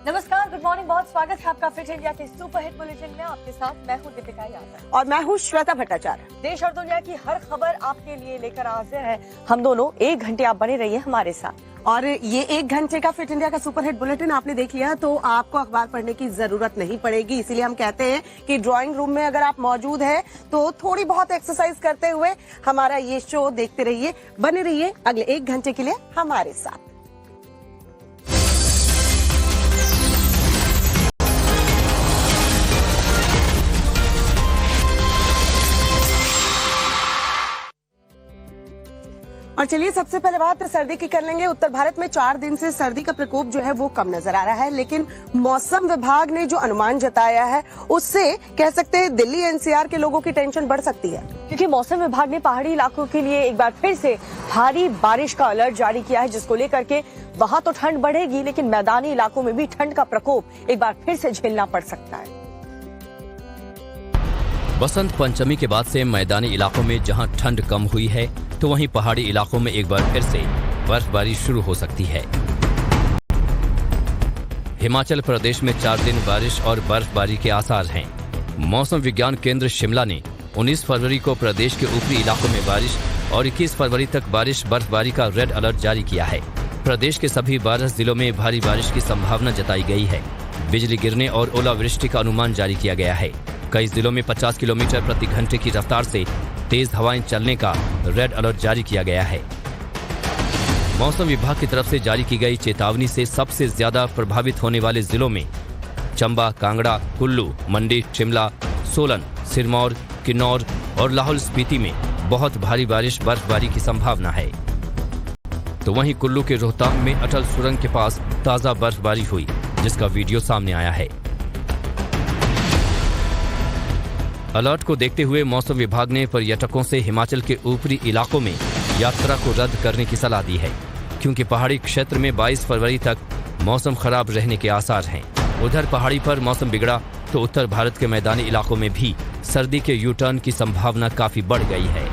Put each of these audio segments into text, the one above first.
नमस्कार, good morning, बहुत स्वागत है आपका फिट इंडिया के सुपर हिट बुलेटिन में। आपके साथ मैं हूं दीपिका यादव और मैं हूं श्वेता भट्टाचार्य। देश और दुनिया की हर खबर आपके लिए लेकर हाजिर है हम दोनों। 1 घंटे आप बने रहिए हमारे साथ। और ये 1 घंटे का फिट इंडिया का सुपर हिट बुलेटिन आपने देख लिया तो आपको अखबार पढ़ने की जरूरत नहीं पड़ेगी। इसीलिए हम कहते हैं कि ड्राइंग रूम में अगर आप मौजूद हैं तो थोड़ी बहुत एक्सरसाइज करते हुए हमारा ये शो देखते रहिए, बने रहिए अगले 1 घंटे के लिए हमारे साथ। और चलिए सबसे पहले बात सर्दी की कर लेंगे। उत्तर भारत में 4 दिन से सर्दी का प्रकोप जो है वो कम नजर आ रहा है, लेकिन मौसम विभाग ने जो अनुमान जताया है उससे कह सकते हैं दिल्ली एनसीआर के लोगों की टेंशन बढ़ सकती है, क्योंकि मौसम विभाग ने पहाड़ी इलाकों के लिए एक बार फिर से भारी बारिश का अलर्ट जारी किया है, जिसको लेकर के वहां तो ठंड बढ़ेगी लेकिन मैदानी इलाकों में भी ठंड का प्रकोप एक बार फिर से झेलना पड़ सकता है। बसंत पंचमी के बाद से मैदानी इलाकों में जहां ठंड कम हुई है तो वहीं पहाड़ी इलाकों में एक बार फिर से बर्फबारी शुरू हो सकती है। हिमाचल प्रदेश में 4 दिन बारिश और बर्फबारी के आसार हैं। मौसम विज्ञान केंद्र शिमला ने 19 फरवरी को प्रदेश के ऊपरी इलाकों में बारिश और 21 फरवरी तक बारिश बर्फबारी का रेड अलर्ट जारी किया है। प्रदेश के सभी 12 जिलों में भारी बारिश की संभावना जताई गई है। बिजली गिरने और ओलावृष्टि का अनुमान जारी किया गया है। कई जिलों में 50 किलोमीटर प्रति घंटे की रफ्तार से तेज हवाएं चलने का रेड अलर्ट जारी किया गया है। मौसम विभाग की तरफ से जारी की गई चेतावनी से सबसे ज्यादा प्रभावित होने वाले जिलों में चंबा, कांगड़ा, कुल्लू, मंडी, शिमला, सोलन, सिरमौर, किन्नौर और लाहौल स्पीति में बहुत भारी बारिश बर्फबारी की संभावना है। तो वहीं कुल्लू के रोहतांग में अटल सुरंग के पास ताजा बर्फबारी हुई, जिसका वीडियो सामने आया है। अलर्ट को देखते हुए मौसम विभाग ने पर्यटकों से हिमाचल के ऊपरी इलाकों में यात्रा को रद्द करने की सलाह दी है, क्योंकि पहाड़ी क्षेत्र में 22 फरवरी तक मौसम खराब रहने के आसार हैं। उधर पहाड़ी पर मौसम बिगड़ा तो उत्तर भारत के मैदानी इलाकों में भी सर्दी के यू टर्न की संभावना काफी बढ़ गई है।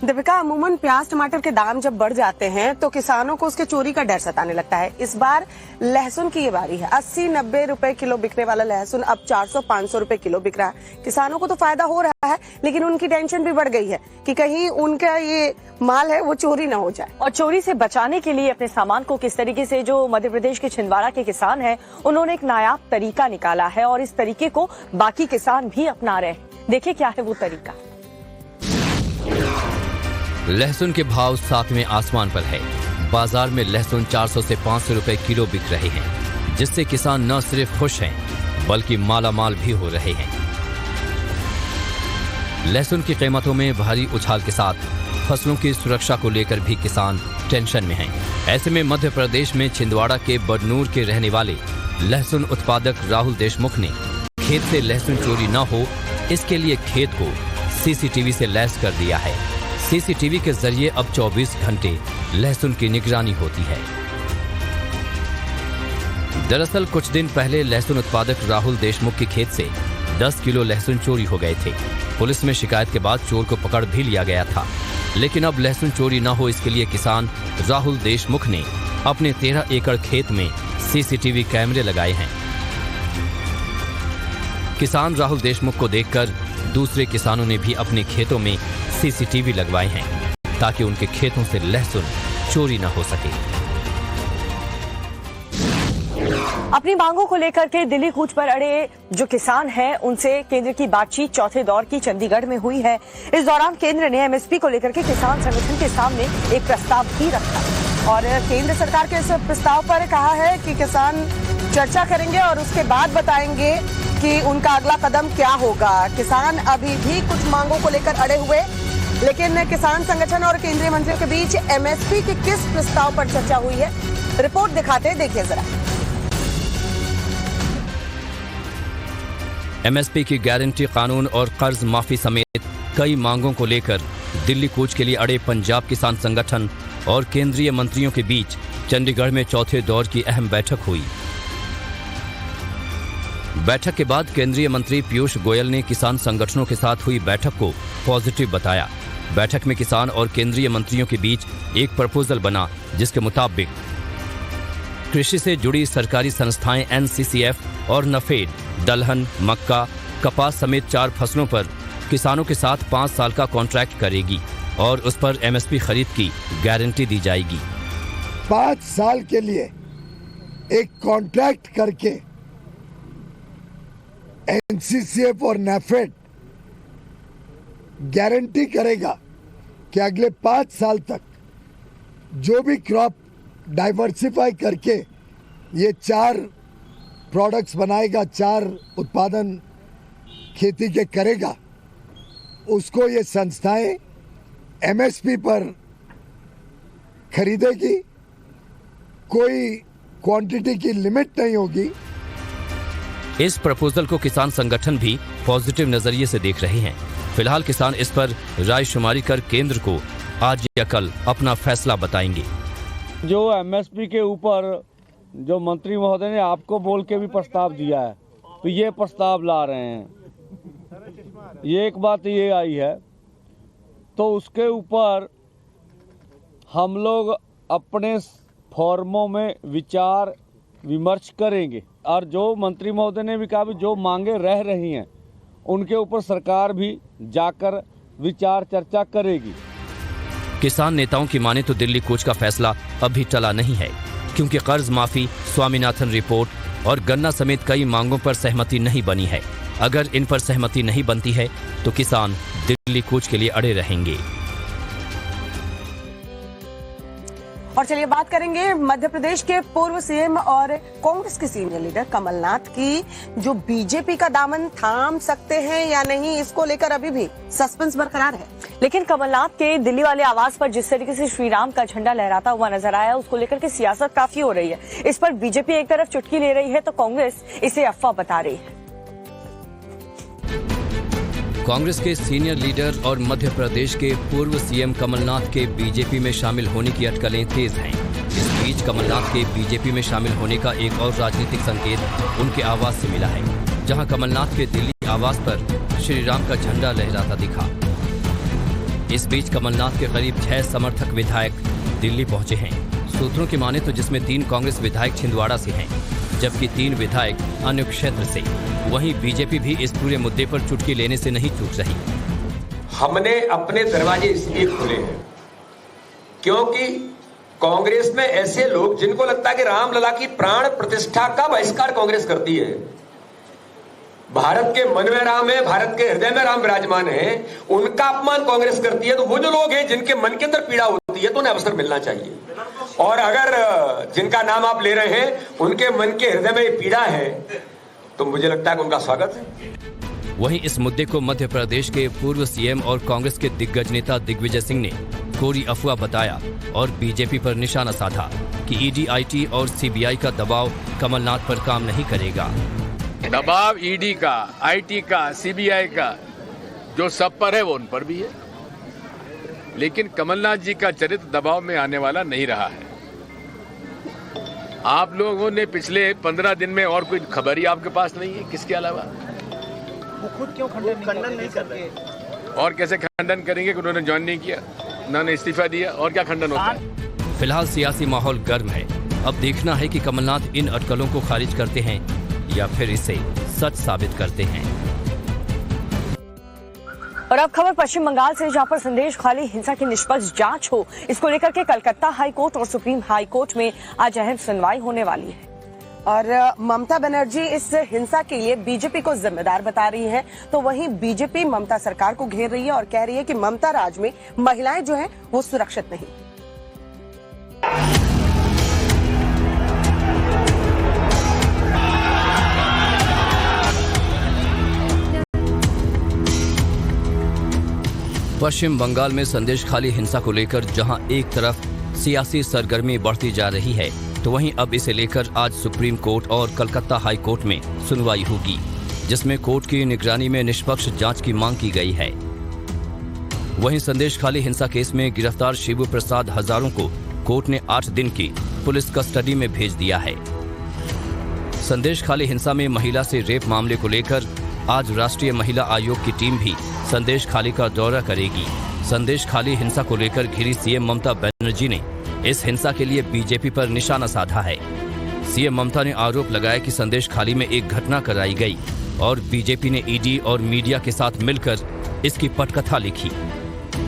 दीपिका, अमूमन प्याज टमाटर के दाम जब बढ़ जाते हैं तो किसानों को उसके चोरी का डर सताने लगता है। इस बार लहसुन की ये बारी है। 80-90 रुपए किलो बिकने वाला लहसुन अब 400-500 रुपए किलो बिक रहा है। किसानों को तो फायदा हो रहा है, लेकिन उनकी टेंशन भी बढ़ गई है कि कहीं उनका ये माल है वो चोरी न हो जाए। और चोरी से बचाने के लिए अपने सामान को किस तरीके से जो मध्य प्रदेश के छिंदवाड़ा के किसान हैं, उन्होंने एक नायाब तरीका निकाला है और इस तरीके को बाकी किसान भी अपना रहे हैं। देखिए क्या है वो तरीका। लहसुन के भाव 7वें आसमान पर है। बाजार में लहसुन 400 से 500 रुपए किलो बिक रहे हैं, जिससे किसान न सिर्फ खुश हैं बल्कि मालामाल भी हो रहे हैं। लहसुन की कीमतों में भारी उछाल के साथ फसलों की सुरक्षा को लेकर भी किसान टेंशन में हैं। ऐसे में मध्य प्रदेश में छिंदवाड़ा के बडनूर के रहने वाले लहसुन उत्पादक राहुल देशमुख ने खेत से लहसुन चोरी न हो, इसके लिए खेत को सीसीटीवी से लैस कर दिया है। सीसीटीवी के जरिए अब 24 घंटे लहसुन की निगरानी होती है। दरअसल कुछ दिन पहले लहसुन उत्पादक राहुल देशमुख के खेत से 10 किलो लहसुन चोरी हो गए थे। पुलिस में शिकायत के बाद चोर को पकड़ भी लिया गया था, लेकिन अब लहसुन चोरी न हो इसके लिए किसान राहुल देशमुख ने अपने 13 एकड़ खेत में सीसीटीवी कैमरे लगाए हैं। किसान राहुल देशमुख को देखकर दूसरे किसानों ने भी अपने खेतों में सीसीटीवी लगवाए हैं, ताकि उनके खेतों से लहसुन चोरी न हो सके। अपनी मांगों को लेकर के दिल्ली कूच पर अड़े जो किसान हैं, उनसे केंद्र की बातचीत चौथे दौर की चंडीगढ़ में हुई है। इस दौरान केंद्र ने एमएसपी को लेकर के किसान संगठन के सामने एक प्रस्ताव भी रखा और केंद्र सरकार के इस प्रस्ताव पर कहा है कि किसान चर्चा करेंगे और उसके बाद बताएंगे कि उनका अगला कदम क्या होगा। किसान अभी भी कुछ मांगों को लेकर अड़े हुए, लेकिन किसान संगठन और केंद्रीय मंत्रियों के बीच एमएसपी के किस प्रस्ताव पर चर्चा हुई है, रिपोर्ट दिखाते हैं, देखिए जरा। एमएसपी की गारंटी कानून और कर्ज माफी समेत कई मांगों को लेकर दिल्ली कूच के लिए अड़े पंजाब किसान संगठन और केंद्रीय मंत्रियों के बीच चंडीगढ़ में चौथे दौर की अहम बैठक हुई। बैठक के बाद केंद्रीय मंत्री पीयूष गोयल ने किसान संगठनों के साथ हुई बैठक को पॉजिटिव बताया। बैठक में किसान और केंद्रीय मंत्रियों के बीच एक प्रपोजल बना, जिसके मुताबिक कृषि से जुड़ी सरकारी संस्थाएं NCCF और नफेड दलहन, मक्का, कपास समेत 4 फसलों पर किसानों के साथ 5 साल का कॉन्ट्रैक्ट करेगी और उस पर MSP खरीद की गारंटी दी जाएगी। 5 साल के लिए एक कॉन्ट्रैक्ट करके NCCF और नैफेड गारंटी करेगा कि अगले 5 साल तक जो भी क्रॉप डाइवर्सिफाई करके ये 4 प्रोडक्ट्स बनाएगा, 4 उत्पादन खेती के करेगा, उसको ये संस्थाएं MSP पर खरीदेगी। कोई क्वांटिटी की लिमिट नहीं होगी। इस प्रपोजल को किसान संगठन भी पॉजिटिव नजरिए से देख रहे हैं। फिलहाल किसान इस पर रायशुमारी कर केंद्र को आज या कल अपना फैसला बताएंगे। जो MSP के ऊपर जो मंत्री महोदय ने आपको बोल के भी प्रस्ताव दिया है, तो ये प्रस्ताव ला रहे हैं। ये एक बात ये आई है, तो उसके ऊपर हम लोग अपने फॉर्मों में विचार विमर्श करेंगे और जो मंत्री महोदय ने भी कहा भी जो मांगे रह रही हैं उनके ऊपर सरकार भी जाकर विचार चर्चा करेगी। किसान नेताओं की माने तो दिल्ली कूच का फैसला अभी टला नहीं है, क्योंकि कर्ज माफी, स्वामीनाथन रिपोर्ट और गन्ना समेत कई मांगों पर सहमति नहीं बनी है। अगर इन पर सहमति नहीं बनती है तो किसान दिल्ली कूच के लिए अड़े रहेंगे। और चलिए बात करेंगे मध्य प्रदेश के पूर्व सीएम और कांग्रेस के सीनियर लीडर कमलनाथ की, जो बीजेपी का दामन थाम सकते हैं या नहीं, इसको लेकर अभी भी सस्पेंस बरकरार है। लेकिन कमलनाथ के दिल्ली वाले आवास पर जिस तरीके से श्री राम का झंडा लहराता हुआ नजर आया, उसको लेकर के सियासत काफी हो रही है। इस पर बीजेपी एक तरफ चुटकी ले रही है तो कांग्रेस इसे अफवाह बता रही है। कांग्रेस के सीनियर लीडर और मध्य प्रदेश के पूर्व सीएम कमलनाथ के बीजेपी में शामिल होने की अटकलें तेज हैं। इस बीच कमलनाथ के बीजेपी में शामिल होने का एक और राजनीतिक संकेत उनके आवास से मिला है, जहां कमलनाथ के दिल्ली आवास पर श्री राम का झंडा लहराता दिखा। इस बीच कमलनाथ के करीब 6 समर्थक विधायक दिल्ली पहुंचे हैं। सूत्रों की माने तो जिसमें 3 कांग्रेस विधायक छिंदवाड़ा से हैं, जबकि 3 विधायक अन्य क्षेत्र से। वहीं बीजेपी भी इस पूरे मुद्दे पर चुटकी लेने से नहीं चूक रही। हमने अपने दरवाजे इसलिए खोले हैं क्योंकि कांग्रेस में ऐसे लोग जिनको लगता है कि रामलला की प्राण प्रतिष्ठा का बहिष्कार कांग्रेस करती है। भारत के मन में राम है, भारत के हृदय में राम विराजमान है, उनका अपमान कांग्रेस करती है। तो वो जो लोग हैं जिनके मन के अंदर पीड़ा होती है तो उन्हें अवसर मिलना चाहिए। और अगर जिनका नाम आप ले रहे हैं उनके मन के हृदय में पीड़ा है तो मुझे लगता है कि उनका स्वागत है। वहीं इस मुद्दे को मध्य प्रदेश के पूर्व सीएम और कांग्रेस के दिग्गज नेता दिग्विजय सिंह ने कोरी अफवाह बताया और बीजेपी पर निशाना साधा कि ईडी, आईटी और सीबीआई का दबाव कमलनाथ पर काम नहीं करेगा। दबाव ईडी का, आईटी का, सीबीआई का जो सब पर है वो उन पर भी है, लेकिन कमलनाथ जी का चरित्र दबाव में आने वाला नहीं रहा है। आप लोगों ने पिछले 15 दिन में और कोई खबर ही आपके पास नहीं है किसके अलावा? वो खुद क्यों खंडन नहीं कर रहे? और कैसे खंडन करेंगे कि उन्होंने ज्वाइन नहीं किया, उन्होंने इस्तीफा दिया, और क्या खंडन होता है? फिलहाल सियासी माहौल गर्म है। अब देखना है कि कमलनाथ इन अटकलों को खारिज करते हैं या फिर इसे सच साबित करते हैं। और अब खबर पश्चिम बंगाल से, जहां पर संदेश खाली हिंसा की निष्पक्ष जांच हो, इसको लेकर के कलकत्ता हाई कोर्ट और सुप्रीम हाई कोर्ट में आज अहम सुनवाई होने वाली है। और ममता बनर्जी इस हिंसा के लिए बीजेपी को जिम्मेदार बता रही है, तो वहीं बीजेपी ममता सरकार को घेर रही है और कह रही है कि ममता राज में महिलाएं जो हैं वो सुरक्षित नहीं। पश्चिम बंगाल में संदेश खाली हिंसा को लेकर जहां एक तरफ सियासी सरगर्मी बढ़ती जा रही है, तो वहीं अब इसे लेकर आज सुप्रीम कोर्ट और कलकत्ता हाई कोर्ट में सुनवाई होगी, जिसमें कोर्ट की निगरानी में निष्पक्ष जांच की मांग की गई है। वहीं संदेश खाली हिंसा केस में गिरफ्तार शिबू प्रसाद हजारों को कोर्ट ने 8 दिन की पुलिस कस्टडी में भेज दिया है। संदेश खाली हिंसा में महिला से रेप मामले को लेकर आज राष्ट्रीय महिला आयोग की टीम भी संदेश खाली का दौरा करेगी। संदेश खाली हिंसा को लेकर घिरी सीएम ममता बनर्जी ने इस हिंसा के लिए बीजेपी पर निशाना साधा है। सीएम ममता ने आरोप लगाया कि संदेश खाली में एक घटना कराई गई और बीजेपी ने ईडी और मीडिया के साथ मिलकर इसकी पटकथा लिखी।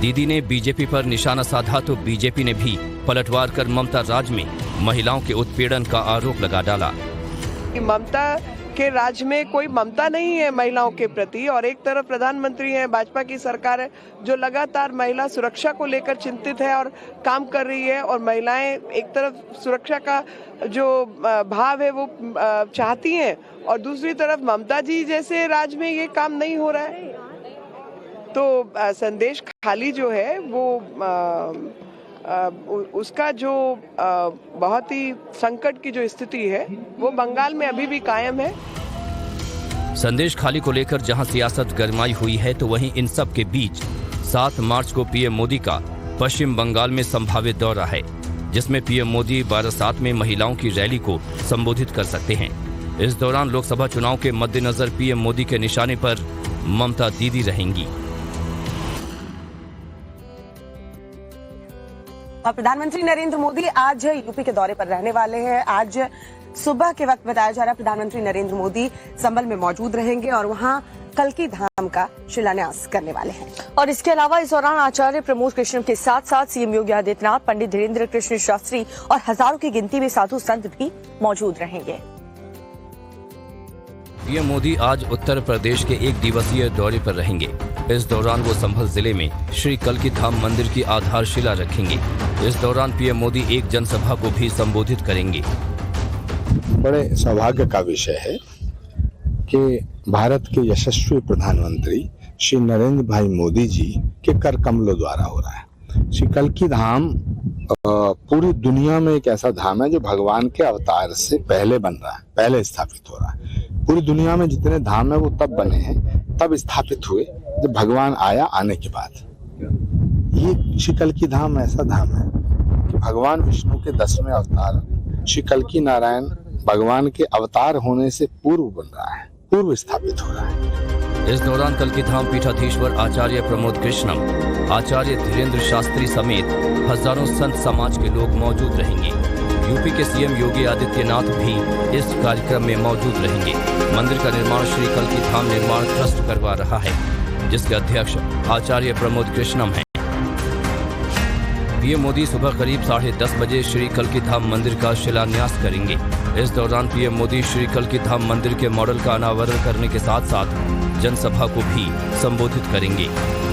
दीदी ने बीजेपी पर निशाना साधा तो बीजेपी ने भी पलटवार कर ममता राज में महिलाओं के उत्पीड़न का आरोप लगा डाला। ममता के राज में कोई ममता नहीं है महिलाओं के प्रति, और एक तरफ प्रधानमंत्री हैं, भाजपा की सरकार है जो लगातार महिला सुरक्षा को लेकर चिंतित है और काम कर रही है, और महिलाएं एक तरफ सुरक्षा का जो भाव है वो चाहती हैं, और दूसरी तरफ ममता जी जैसे राज में ये काम नहीं हो रहा है। तो संदेश खाली जो है वो उसका जो बहुत ही संकट की जो स्थिति है वो बंगाल में अभी भी कायम है। संदेश खाली को लेकर जहां सियासत गरमाई हुई है, तो वहीं इन सब के बीच 7 मार्च को पीएम मोदी का पश्चिम बंगाल में संभावित दौरा है, जिसमें पीएम मोदी बारासात में महिलाओं की रैली को संबोधित कर सकते हैं। इस दौरान लोकसभा चुनाव के मद्देनजर पीएम मोदी के निशाने पर ममता दीदी रहेंगी। और प्रधानमंत्री नरेंद्र मोदी आज यूपी के दौरे पर रहने वाले हैं। आज सुबह के वक्त बताया जा रहा है प्रधानमंत्री नरेंद्र मोदी संभल में मौजूद रहेंगे और वहां कल्की धाम का शिलान्यास करने वाले हैं। और इसके अलावा इस दौरान आचार्य प्रमोद कृष्णम के साथ साथ सीएम योगी आदित्यनाथ, पंडित धीरेन्द्र कृष्ण शास्त्री और हजारों की गिनती में साधु संत भी मौजूद रहेंगे। पीएम मोदी आज उत्तर प्रदेश के 1 दिवसीय दौरे पर रहेंगे। इस दौरान वो संभल जिले में श्री कल्की धाम मंदिर की आधारशिला रखेंगे। इस दौरान पीएम मोदी एक जनसभा को भी संबोधित करेंगे। बड़े सौभाग्य का विषय है कि भारत के यशस्वी प्रधानमंत्री श्री नरेंद्र भाई मोदी जी के कर कमलों द्वारा हो रहा है। श्री कल्की धाम पूरी दुनिया में एक ऐसा धाम है जो भगवान के अवतार से पहले बन रहा है, पहले स्थापित हो रहा है। पूरी दुनिया में जितने धाम है वो तब बने हैं, तब स्थापित हुए जब भगवान आया, आने के बाद। ये श्री कल्की धाम ऐसा धाम है कि भगवान विष्णु के 10वें अवतार श्री कल्की नारायण भगवान के अवतार होने से पूर्व बन रहा है, पूर्व स्थापित हो रहा है। इस दौरान कल्की धाम पीठाधीश्वर आचार्य प्रमोद कृष्णम, आचार्य धीरेन्द्र शास्त्री समेत हजारों संत समाज के लोग मौजूद रहेंगे। यूपी के सीएम योगी आदित्यनाथ भी इस कार्यक्रम में मौजूद रहेंगे। मंदिर का निर्माण श्री कल्की धाम निर्माण ट्रस्ट करवा रहा है, जिसके अध्यक्ष आचार्य प्रमोद कृष्णम हैं। पीएम मोदी सुबह करीब 10:30 बजे श्री कल्की धाम मंदिर का शिलान्यास करेंगे। इस दौरान पीएम मोदी श्री कल्की धाम मंदिर के मॉडल का अनावरण करने के साथ साथ जनसभा को भी संबोधित करेंगे।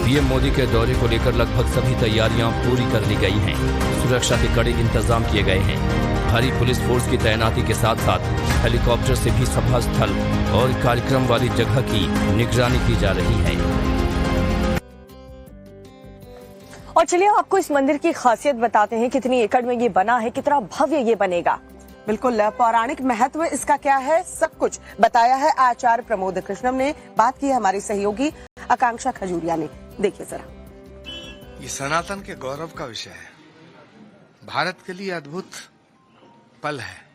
पीएम मोदी के दौरे को लेकर लगभग सभी तैयारियां पूरी कर ली गई हैं। सुरक्षा के कड़े इंतजाम किए गए हैं। भारी पुलिस फोर्स की तैनाती के साथ साथ हेलीकॉप्टर से भी सभा स्थल और कार्यक्रम वाली जगह की निगरानी की जा रही है। और चलिए आपको इस मंदिर की खासियत बताते हैं, कितनी एकड़ में ये बना है, कितना भव्य ये बनेगा। बिल्कुल, पौराणिक महत्व इसका क्या है, सब कुछ बताया है आचार्य प्रमोद कृष्णम ने। बात की है हमारी सहयोगी आकांक्षा खजूरिया ने। देखिए जरा। ये सनातन के गौरव का विषय है, भारत के लिए अद्भुत पल है।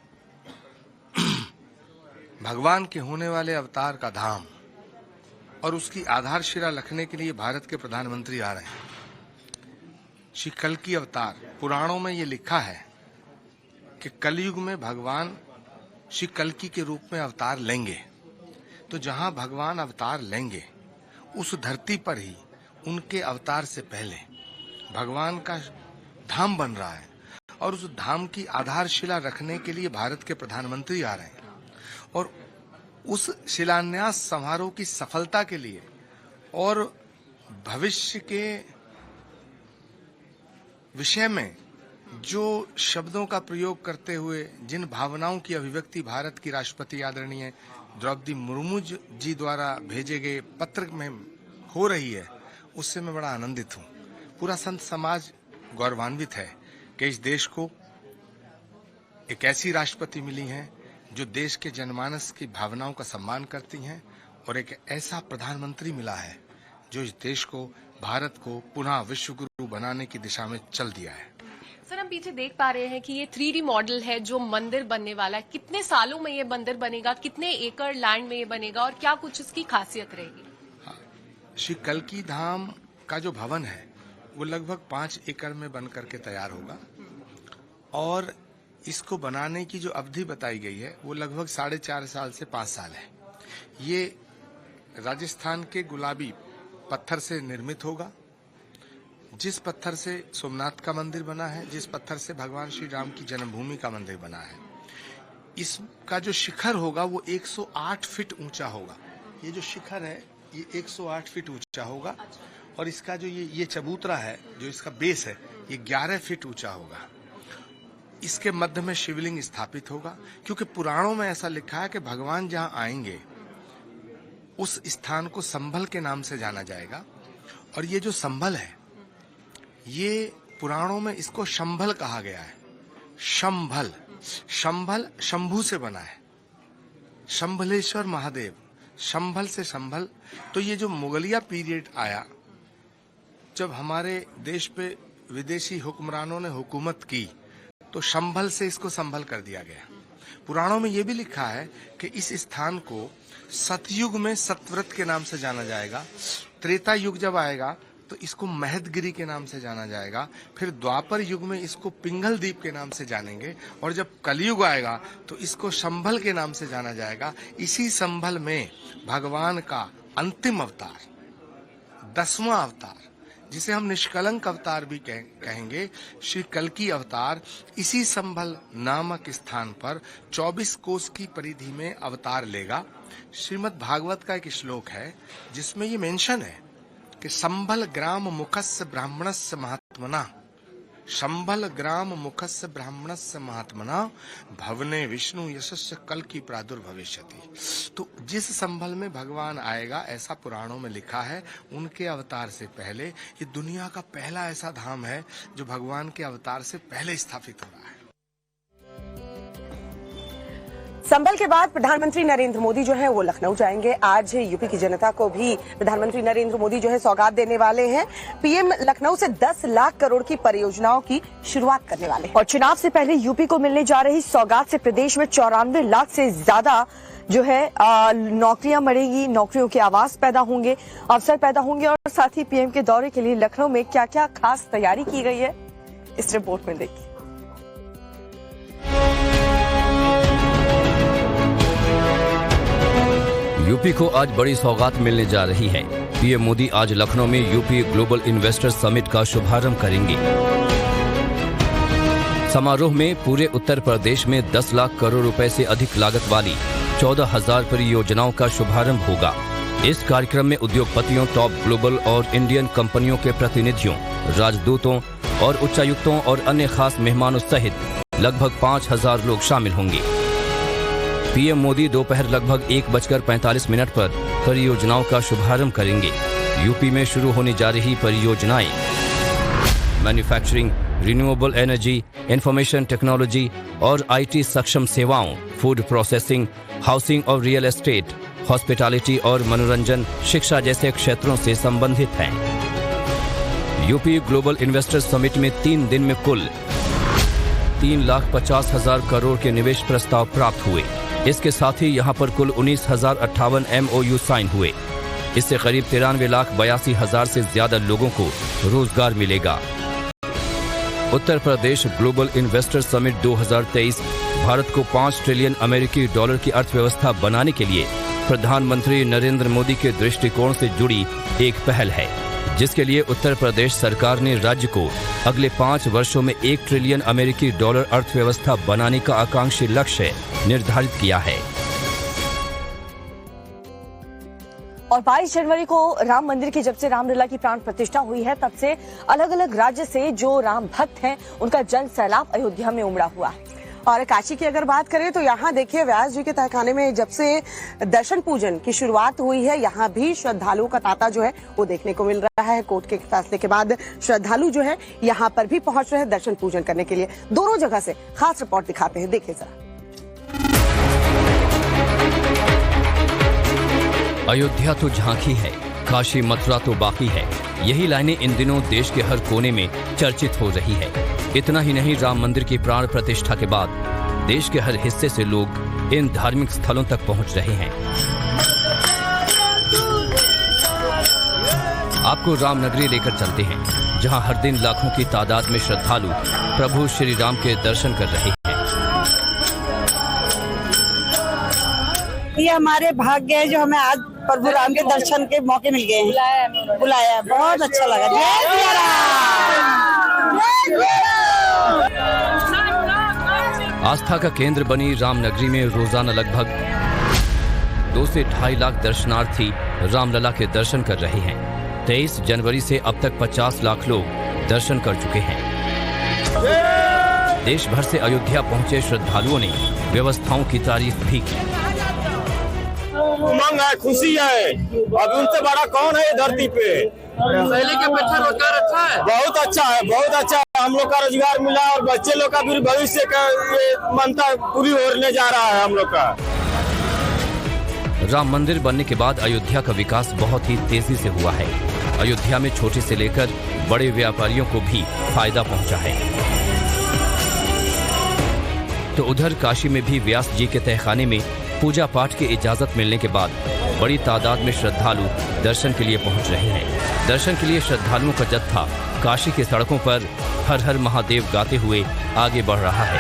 भगवान के होने वाले अवतार का धाम और उसकी आधारशिला रखने के लिए भारत के प्रधानमंत्री आ रहे हैं। श्री कल्की अवतार, पुराणों में ये लिखा है कि कलयुग में भगवान श्री कल्की के रूप में अवतार लेंगे। तो जहां भगवान अवतार लेंगे उस धरती पर ही उनके अवतार से पहले भगवान का धाम बन रहा है, और उस धाम की आधारशिला रखने के लिए भारत के प्रधानमंत्री आ रहे हैं। और उस शिलान्यास समारोह की सफलता के लिए और भविष्य के विषय में जो शब्दों का प्रयोग करते हुए जिन भावनाओं की अभिव्यक्ति भारत की राष्ट्रपति आदरणीय द्रौपदी मुर्मू जी द्वारा भेजे गए पत्र में हो रही है, उससे मैं बड़ा आनंदित हूँ। पूरा संत समाज गौरवान्वित है कि इस देश को एक ऐसी राष्ट्रपति मिली है जो देश के जनमानस की भावनाओं का सम्मान करती हैं, और एक ऐसा प्रधानमंत्री मिला है जो इस देश को, भारत को पुनः विश्व गुरु बनाने की दिशा में चल दिया है। सर, हम पीछे देख पा रहे हैं कि ये 3D मॉडल है जो मंदिर बनने वाला है। कितने सालों में ये मंदिर बनेगा, कितने एकड़ लैंड में ये बनेगा और क्या कुछ इसकी खासियत रहेगी? श्री कल्की धाम का जो भवन है वो लगभग 5 एकड़ में बन करके तैयार होगा, और इसको बनाने की जो अवधि बताई गई है वो लगभग 4.5 साल से 5 साल है। ये राजस्थान के गुलाबी पत्थर से निर्मित होगा, जिस पत्थर से सोमनाथ का मंदिर बना है, जिस पत्थर से भगवान श्री राम की जन्मभूमि का मंदिर बना है। इसका जो शिखर होगा वो 108 फीट ऊंचा होगा। ये जो शिखर है ये 108 फीट ऊंचा होगा और इसका जो ये चबूतरा है, जो इसका बेस है, ये 11 फीट ऊंचा होगा। इसके मध्य में शिवलिंग स्थापित होगा, क्योंकि पुराणों में ऐसा लिखा है कि भगवान जहां आएंगे उस स्थान को संभल के नाम से जाना जाएगा। और ये जो संभल है, ये पुराणों में इसको शंभल कहा गया है। शंभल, शंभल शंभू से बना है, शंभलेश्वर महादेव, शंभल से शंभल। तो ये जो मुगलिया पीरियड आया, जब हमारे देश पे विदेशी हुक्मरानों ने हुकूमत की, तो शंभल से इसको संभल कर दिया गया। पुराणों में यह भी लिखा है कि इस स्थान को सतयुग में सतव्रत के नाम से जाना जाएगा। त्रेता युग जब आएगा तो इसको महदगिरी के नाम से जाना जाएगा। फिर द्वापर युग में इसको पिंगल द्वीप के नाम से जानेंगे, और जब कलयुग आएगा तो इसको शंभल के नाम से जाना जाएगा। इसी संभल में भगवान का अंतिम अवतार, 10वां अवतार, जिसे हम निष्कलंक अवतार भी कहेंगे, श्री कल्कि अवतार, इसी संभल नामक स्थान पर 24 कोस की परिधि में अवतार लेगा। श्रीमद् भागवत का एक श्लोक है जिसमें ये मेंशन है कि संभल ग्राम मुखस्य ब्राह्मणस्य महात्मना, संभल ग्राम मुखस्य ब्राह्मणस्य महात्मना भवने विष्णु यशस्य कल्कि प्रादुर्भविष्यति। तो जिस संभल में भगवान आएगा, ऐसा पुराणों में लिखा है, उनके अवतार से पहले ये दुनिया का पहला ऐसा धाम है जो भगवान के अवतार से पहले स्थापित हो रहा है। संभल के बाद प्रधानमंत्री नरेंद्र मोदी जो है वो लखनऊ जाएंगे। आज यूपी की जनता को भी प्रधानमंत्री नरेंद्र मोदी जो है सौगात देने वाले हैं। पीएम लखनऊ से 10 लाख करोड़ की परियोजनाओं की शुरुआत करने वाले हैं। और चुनाव से पहले यूपी को मिलने जा रही सौगात से प्रदेश में 94 लाख से ज्यादा जो है नौकरियां बढ़ेगी, नौकरियों के आवास पैदा होंगे, अवसर पैदा होंगे। और साथ ही पीएम के दौरे के लिए लखनऊ में क्या क्या खास तैयारी की गई है, इस रिपोर्ट में देखिए। यूपी को आज बड़ी सौगात मिलने जा रही है। पीएम मोदी आज लखनऊ में यूपी ग्लोबल इन्वेस्टर समिट का शुभारंभ करेंगे। समारोह में पूरे उत्तर प्रदेश में 10 लाख करोड़ रुपए से अधिक लागत वाली 14,000 परियोजनाओं का शुभारंभ होगा। इस कार्यक्रम में उद्योगपतियों, टॉप ग्लोबल और इंडियन कंपनियों के प्रतिनिधियों, राजदूतों और उच्चायुक्तों और अन्य खास मेहमानों सहित लगभग 5,000 लोग शामिल होंगे। पीएम मोदी दोपहर लगभग 1:45 पर परियोजनाओं का शुभारंभ करेंगे। यूपी में शुरू होने जा रही परियोजनाएं manufacturing, renewable energy, information technology और आईटी सक्षम सेवाओं, फूड प्रोसेसिंग, हाउसिंग और रियल एस्टेट, हॉस्पिटैलिटी और मनोरंजन, शिक्षा जैसे क्षेत्रों से संबंधित हैं। यूपी ग्लोबल इन्वेस्टर समिट में 3 दिन में कुल 3,50,000 करोड़ के निवेश प्रस्ताव प्राप्त हुए। इसके साथ ही यहां पर कुल 19,058 MOU साइन हुए। इससे करीब 93,82,000 से ज्यादा लोगों को रोजगार मिलेगा। Uttar Pradesh global investor summit 2023 Bharat को 5 ट्रिलियन अमेरिकी डॉलर की अर्थव्यवस्था बनाने के लिए प्रधानमंत्री नरेंद्र मोदी के दृष्टिकोण से जुड़ी एक पहल है, जिसके लिए उत्तर प्रदेश सरकार ने राज्य को अगले 5 वर्षों में 1 ट्रिलियन अमेरिकी डॉलर अर्थव्यवस्था बनाने का आकांक्षी लक्ष्य निर्धारित किया है। और 22 जनवरी को राम मंदिर की जब से रामलला की प्राण प्रतिष्ठा हुई है, तब से अलग अलग राज्य से जो राम भक्त हैं, उनका जन सैलाब अयोध्या में उमड़ा हुआ है। और काशी की अगर बात करें तो यहाँ देखिए, व्यास जी के तहखाने में जब से दर्शन पूजन की शुरुआत हुई है, यहाँ भी श्रद्धालुओं का तांता जो है वो देखने को मिल रहा है। कोर्ट के फैसले के बाद श्रद्धालु जो है यहाँ पर भी पहुंच रहे हैं दर्शन पूजन करने के लिए। दोनों जगह से खास रिपोर्ट दिखाते हैं, देखिए जरा। अयोध्या तो झांकी है, काशी मथुरा तो बाकी है। यही लाइनें इन दिनों देश के हर कोने में चर्चित हो रही है। इतना ही नहीं, राम मंदिर की प्राण प्रतिष्ठा के बाद देश के हर हिस्से से लोग इन धार्मिक स्थलों तक पहुंच रहे हैं। आपको राम नगरी लेकर चलते हैं, जहां हर दिन लाखों की तादाद में श्रद्धालु प्रभु श्री राम के दर्शन कर रहे हैं। ये हमारे भाग्य है जो हमें आज प्रभु राम के दर्शन के मौके मिल गए हैं, बुलाया है, बहुत अच्छा लगा। जय सिया राम, जय सिया राम। आस्था का केंद्र बनी रामनगरी में रोजाना लगभग 2 से 2.5 लाख दर्शनार्थी रामलला के दर्शन कर रहे हैं। 23 जनवरी से अब तक 50 लाख लोग दर्शन कर चुके हैं। देश भर से अयोध्या पहुंचे श्रद्धालुओं ने व्यवस्थाओं की तारीफ भी की। उमंग है, खुशी है, अब उनसे बड़ा कौन है धरती पे। पहले के अपेक्षा रोजगार अच्छा है, बहुत अच्छा है, बहुत अच्छा है। हम लोग का रोजगार मिला और बच्चे लोग का भी भविष्य का ये मानता पूरी होने जा रहा है हम लोग का। राम मंदिर बनने के बाद अयोध्या का विकास बहुत ही तेजी से हुआ है। अयोध्या में छोटे से लेकर बड़े व्यापारियों को भी फायदा पहुंचा है। तो उधर काशी में भी व्यास जी के तहखाने में पूजा पाठ की इजाजत मिलने के बाद बड़ी तादाद में श्रद्धालु दर्शन के लिए पहुंच रहे हैं। दर्शन के लिए श्रद्धालुओं का जत्था काशी की सड़कों पर हर हर महादेव गाते हुए आगे बढ़ रहा है।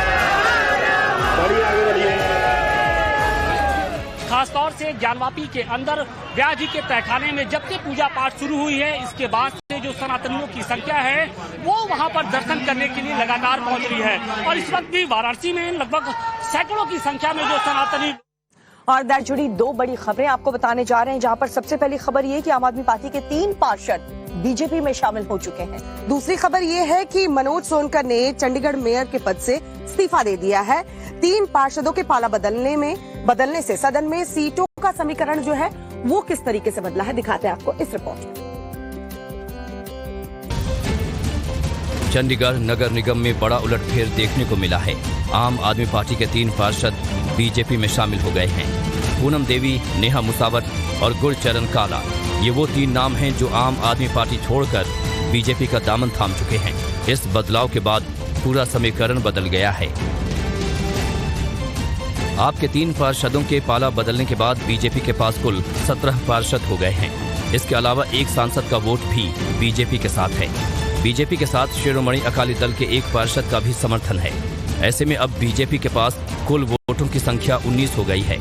खासतौर से ज्ञानवापी के अंदर व्यास जी के तहखाने में जब से पूजा पाठ शुरू हुई है, इसके बाद से जो सनातनियों की संख्या है वो वहां पर दर्शन करने के लिए लगातार पहुंच रही है। और इस वक्त भी वाराणसी में लगभग सैकड़ों की संख्या में जो सनातनी। और दर जुड़ी 2 बड़ी खबरें आपको बताने जा रहे हैं, जहां पर सबसे पहली खबर ये कि आम आदमी पार्टी के 3 पार्षद बीजेपी में शामिल हो चुके हैं। दूसरी खबर ये है कि मनोज सोनकर ने चंडीगढ़ मेयर के पद से इस्तीफा दे दिया है। 3 पार्षदों के पाला बदलने से सदन में सीटों का समीकरण जो है वो किस तरीके से बदला है, दिखाते हैं आपको इस रिपोर्ट में। चंडीगढ़ नगर निगम में बड़ा उलटफेर देखने को मिला है। आम आदमी पार्टी के 3 पार्षद बीजेपी में शामिल हो गए हैं। पूनम देवी, नेहा मुसावत और गुरचरण काला, ये वो 3 नाम हैं जो आम आदमी पार्टी छोड़कर बीजेपी का दामन थाम चुके हैं। इस बदलाव के बाद पूरा समीकरण बदल गया है। आपके 3 पार्षदों के पाला बदलने के बाद बीजेपी के पास कुल 17 पार्षद हो गए हैं। इसके अलावा एक सांसद का वोट भी बीजेपी के साथ है। बीजेपी के साथ शिरोमणि अकाली दल के 1 पार्षद का भी समर्थन है। ऐसे में अब बीजेपी के पास कुल वोटों की संख्या 19 हो गई है।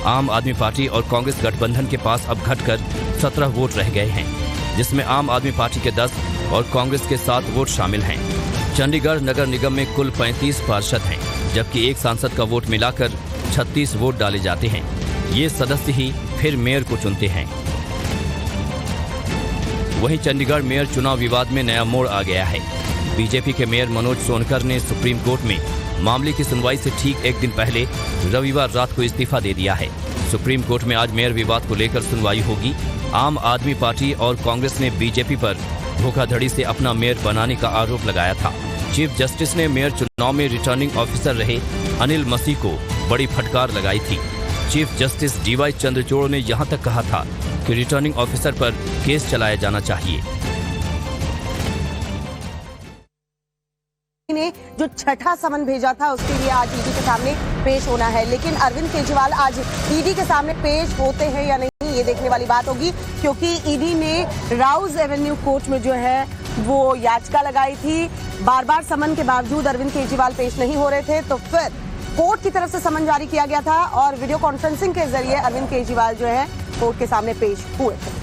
आम आदमी पार्टी और कांग्रेस गठबंधन के पास अब घटकर 17 वोट रह गए हैं, जिसमें आम आदमी पार्टी के 10 और कांग्रेस के 7 वोट शामिल हैं। चंडीगढ़ नगर निगम में कुल 35 पार्षद हैं, जबकि एक सांसद का वोट मिलाकर 36 वोट डाले जाते हैं। ये सदस्य ही फिर मेयर को चुनते हैं। वहीं चंडीगढ़ मेयर चुनाव विवाद में नया मोड़ आ गया है। बीजेपी के मेयर मनोज सोनकर ने सुप्रीम कोर्ट में मामले की सुनवाई से ठीक 1 दिन पहले रविवार रात को इस्तीफा दे दिया है। सुप्रीम कोर्ट में आज मेयर विवाद को लेकर सुनवाई होगी। आम आदमी पार्टी और कांग्रेस ने बीजेपी पर धोखाधड़ी से अपना मेयर बनाने का आरोप लगाया था। चीफ जस्टिस ने मेयर चुनाव में रिटर्निंग ऑफिसर रहे अनिल मसीह को बड़ी फटकार लगाई थी। चीफ जस्टिस DY चंद्रचूड़ ने यहां तक कहा था कि रिटर्निंग ऑफिसर पर केस चलाया जाना चाहिए। ने जो 6ठा समन भेजा था उसके लिए आज ईडी के सामने पेश होना है, लेकिन अरविंद केजरीवाल आज ईडी के सामने पेश होते हैं या नहीं, ये देखने वाली बात होगी, क्योंकि ईडी ने राउज एवेन्यू कोर्ट में जो है वो याचिका लगाई थी। बार बार समन के बावजूद अरविंद केजरीवाल पेश नहीं हो रहे थे, तो फिर कोर्ट की तरफ से समन जारी किया गया था और वीडियो कॉन्फ्रेंसिंग के जरिए अरविंद केजरीवाल जो है कोर्ट के सामने पेश हुए थे।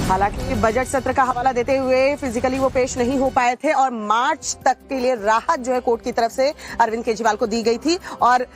हालांकि बजट सत्र का हवाला देते हुए फिजिकली वो पेश नहीं हो पाए थे और मार्च तक के लिए राहत जो है कोर्ट की तरफ से अरविंद केजरीवाल को दी गई थी। और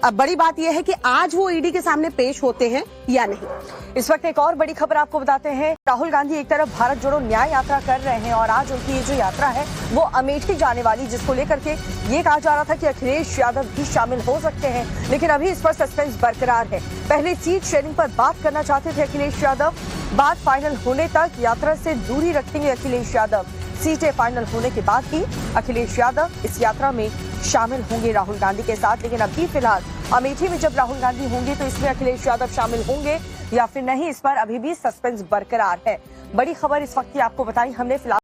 अब बड़ी बात यह है कि आज वो ईडी के सामने पेश होते हैं या नहीं। इस वक्त एक और बड़ी खबर आपको बताते हैं। राहुल गांधी एक तरफ भारत जोड़ो न्याय यात्रा कर रहे हैं और आज उनकी ये जो यात्रा है वो अमेठी जाने वाली, जिसको लेकर के ये कहा जा रहा था कि अखिलेश यादव भी शामिल हो सकते हैं, लेकिन अभी इस पर सस्पेंस बरकरार है। पहले सीट शेयरिंग पर बात करना चाहते थे अखिलेश यादव, बात फाइनल होने तक यात्रा से दूरी रखेंगे अखिलेश यादव। सीटें फाइनल होने के बाद ही अखिलेश यादव इस यात्रा में शामिल होंगे राहुल गांधी के साथ। लेकिन अभी फिलहाल अमेठी में जब राहुल गांधी होंगे तो इसमें अखिलेश यादव शामिल होंगे या फिर नहीं, इस पर अभी भी सस्पेंस बरकरार है। बड़ी खबर इस वक्त की आपको बताई हमने। फिलहाल